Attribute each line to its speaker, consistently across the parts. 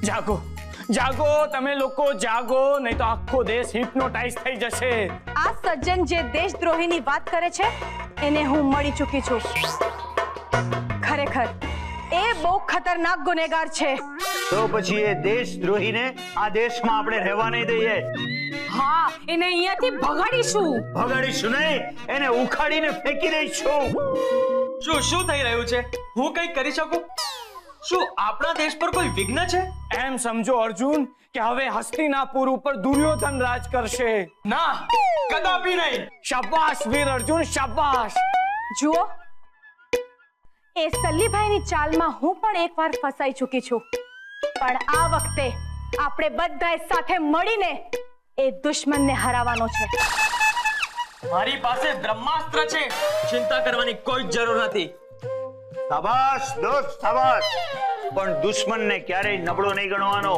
Speaker 1: જાગો જાગો, તમે લોકો જાગો, નહીં તો આખો દેશ હિપ્નોટાઇઝ થઈ જશે.
Speaker 2: આ સજ્જન જે દેશદ્રોહીની વાત કરે છે એને હું મળી ચૂકી છું. ખરેખર એ બહુ ખતરનાક ગુનેગાર છે.
Speaker 3: તો પછી એ દેશદ્રોહીને આ દેશમાં આપણે રહેવા નહીં દઈએ.
Speaker 2: હા, એને અહીંયાથી ભગાડીશું.
Speaker 3: ભગાડીશું નહીં, એને ઉખાડીને ફેંકી દઈશું.
Speaker 4: શું થઈ રહ્યું છે? હું કંઈ કરી શકું? શું આપણા દેશ પર કોઈ વિઘ્ન છે?
Speaker 1: એમ સમજો અર્જુન કે હવે હસ્તિનાપુર ઉપર દુર્યોધન રાજ કરશે.
Speaker 4: ના, કદાપી નહીં.
Speaker 1: શાબાશ વીર અર્જુન, શાબાશ.
Speaker 2: જુઓ, એ સલ્લીભાઈની ચાલમાં હું પણ એકવાર ફસાઈ ચૂકી છું, પણ આ વખતે આપણે બધાએ સાથે મળીને એ દુશ્મનને હરાવવાનો છે.
Speaker 4: મારી પાસે બ્રહ્માસ્ત્ર છે, ચિંતા કરવાની કોઈ જરૂર નથી.
Speaker 3: શાબાશ દોસ્ત, શાબાશ. પણ દુશ્મનને ક્યારેય નબળો નહીં ગણવાનો.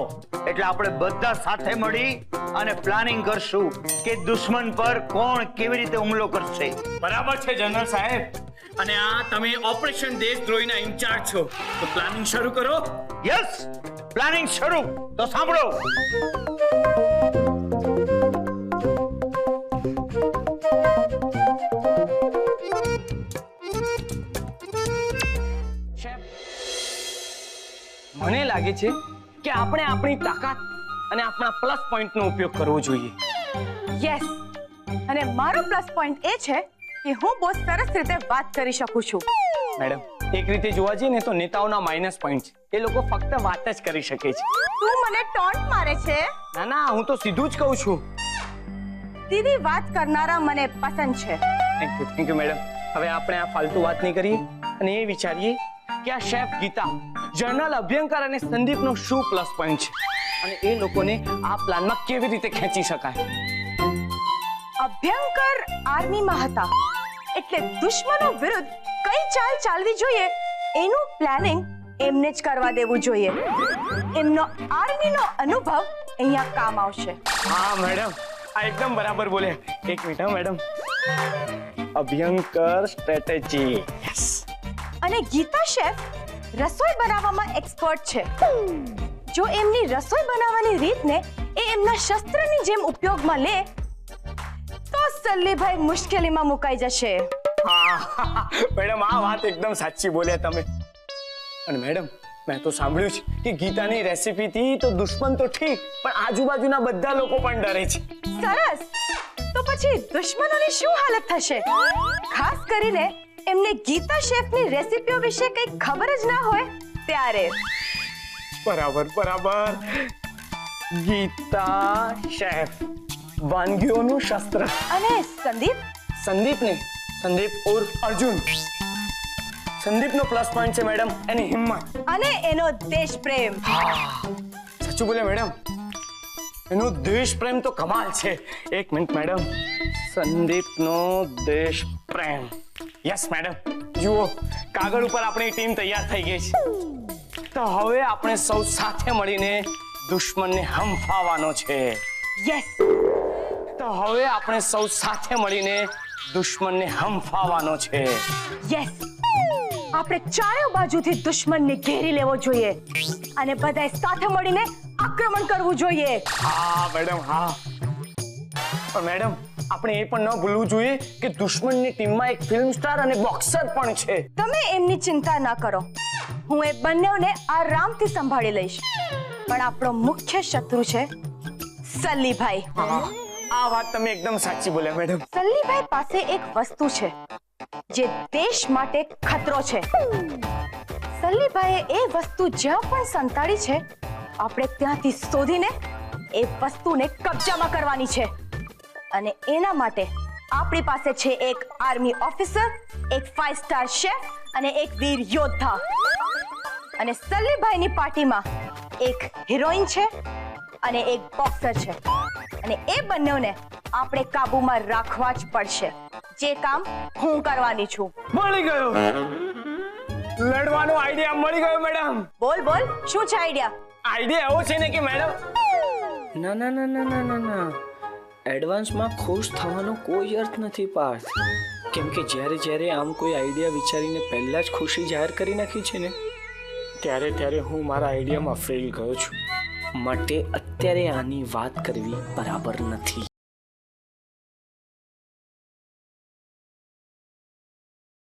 Speaker 3: એટલે આપણે બધા સાથે મળી અને પ્લાનિંગ કરશું કે દુશ્મન પર કોણ કેવી રીતે હુમલો કરશે.
Speaker 1: બરાબર છે જનરલ સાહેબ. અને આ તમે ઓપરેશન દેશદ્રોહીના ઇન્ચાર્જ છો, તો પ્લાનિંગ શરૂ કરો.
Speaker 3: યસ, પ્લાનિંગ શરૂ. તો સાંભળો.
Speaker 1: મને લાગે છે કે આપણે આપણી તાકાત અને આપણા પ્લસ પોઈન્ટનો ઉપયોગ કરવો જોઈએ.
Speaker 2: યસ, અને મારો પ્લસ પોઈન્ટ એ છે કે હું બહુ સરસ રીતે વાત કરી શકું છું.
Speaker 1: મેડમ, એક રીતે જોવા જઈએ ને તો નેતાઓના માઇનસ પોઈન્ટ છે. એ લોકો ફક્ત વાત જ કરી શકે છે.
Speaker 2: તું મને ટોન્ટ મારે છે?
Speaker 1: ના ના, હું તો સીધું જ કહું છું.
Speaker 2: સીધી વાત કરનારા મને પસંદ છે.
Speaker 1: Thank you madam. હવે આપણે આ ફાલતુ વાત નહીં કરીએ અને એ વિચારીએ કે આ શેફ ગીતા, જનરલ અભ્યંકર અને સંદીપનો શું પ્લસ પોઈન્ટ છે અને એ લોકોને આ પ્લાનમાં કેવી રીતે ખેંચી શકાય.
Speaker 2: અભ્યંકર આર્મીમાં હતા, એટલે દુશ્મનો વિરુદ્ધ કઈ ચાલ ચાલવી જોઈએ એનું પ્લાનિંગ એમને જ કરવા દેવું જોઈએ. એમનો આર્મીનો અનુભવ અહીંયા કામ આવશે.
Speaker 1: હા મેડમ, આ એકદમ બરાબર બોલે. એક મિનિટ મેડમ. અભ્યંકર સ્ટ્રેટેજી.
Speaker 2: અને ગીતા શેફ રસોઈ બનાવવામાં એક્સપર્ટ છે. જો એમની રસોઈ બનાવવાની રીતને એ એમના શસ્ત્રની જેમ ઉપયોગમાં લે તો સલ્લીભાઈ મુશ્કેલીમાં મુકાઈ જશે.
Speaker 1: મેડમ, આ વાત એકદમ સાચી બોલ્યા તમે. અને મેડમ, મેં તો સાંભળ્યું છે કે ગીતાની રેસીપીથી તો દુશ્મન તો ઠીક, પણ આજુબાજુના બધા લોકો પણ ડરે છે.
Speaker 2: સરસ. તો પછી દુશ્મનોની શું હાલત થશે? ખાસ કરીને એમને ગીતા શેફની રેસીપીઓ વિશે કંઈ ખબર જ ના હોય ત્યારે.
Speaker 1: બરાબર બરાબર. ગીતા શેફ, વાનગીઓનું શસ્ત્ર.
Speaker 2: અને સંદીપ?
Speaker 1: સંદીપ ઉર્ફ અર્જુન. સંદીપનો પ્લસ પોઈન્ટ છે મેડમ એની હિંમત
Speaker 2: અને એનો દેશ પ્રેમ.
Speaker 1: સાચું બોલે મેડમ, એનો દેશ પ્રેમ તો કમાલ છે. એક મિનિટ મેડમ. સંદીપનો દેશ પ્રેમ. Yes madam. જુઓ, કાગળ ઉપર આપણી ટીમ તૈયાર થઈ ગઈ છે. તો હવે આપણે સૌ સાથે મળીને દુશ્મનને હંફાવવાનો છે.
Speaker 2: યસ.
Speaker 1: તો હવે આપણે સૌ સાથે મળીને દુશ્મનને હંફાવવાનો છે.
Speaker 2: યસ. આપણે ચારે બાજુથી દુશ્મનને ઘેરી લેવો જોઈએ અને બધાએ સાથે મળીને આક્રમણ કરવું જોઈએ.
Speaker 1: હા મેડમ, હા. પણ મેડમ, આપણે એ પણ ન ભૂલવું જોઈએ કે દુશ્મનની ટીમમાં એક ફિલ્મ સ્ટાર અને બોક્સર પણ છે.
Speaker 2: તમે એમની ચિંતા ન કરો, હું એ બંનેને આરામથી સંભાળી લઈશ. પણ આપણો મુખ્ય શત્રુ છે સલ્લીભાઈ.
Speaker 1: આ વાત તમે એકદમ સાચી બોલ્યા મેડમ.
Speaker 2: સલ્લીભાઈ પાસે એક વસ્તુ છે જે દેશ માટે ખતરો છે. સલ્લીભાઈએ એ વસ્તુ જ્યાં પણ સંતાડી છે, આપણે ત્યાંથી શોધીને એ વસ્તુને કબજામાં કરવાની છે. અને એના માટે આપણી પાસે છે એક આર્મી ઓફિસર, એક 5 સ્ટાર શેફ અને એક વીર યોદ્ધા. અને સલ્લીભાઈની પાર્ટીમાં એક હિરોઈન છે અને એક બોક્સર છે. અને એ બંનેને આપણે કાબુમાં રાખવા જ પડશે. જે કામ હું કરવાની છું.
Speaker 1: મળી ગયો. લડવાનો આઈડિયા મળી ગયો મેડમ.
Speaker 2: બોલ બોલ, શું છે આઈડિયા?
Speaker 1: આઈડિયા એવો છે ને કે મેડમ, ના ના ના ના ના ના ના, એડવાન્સમાં ખુશ થવાનો કોઈ અર્થ નથી પાર્થ, કેમ કે જ્યારે આમ કોઈ આઈડિયા વિચારીને પહેલા જ ખુશી જાહેર કરી નાખી છે ને ત્યારે હું મારા આઈડિયામાં ફેલ ગયો છું. માટે અત્યારે આની વાત કરવી બરાબર નથી.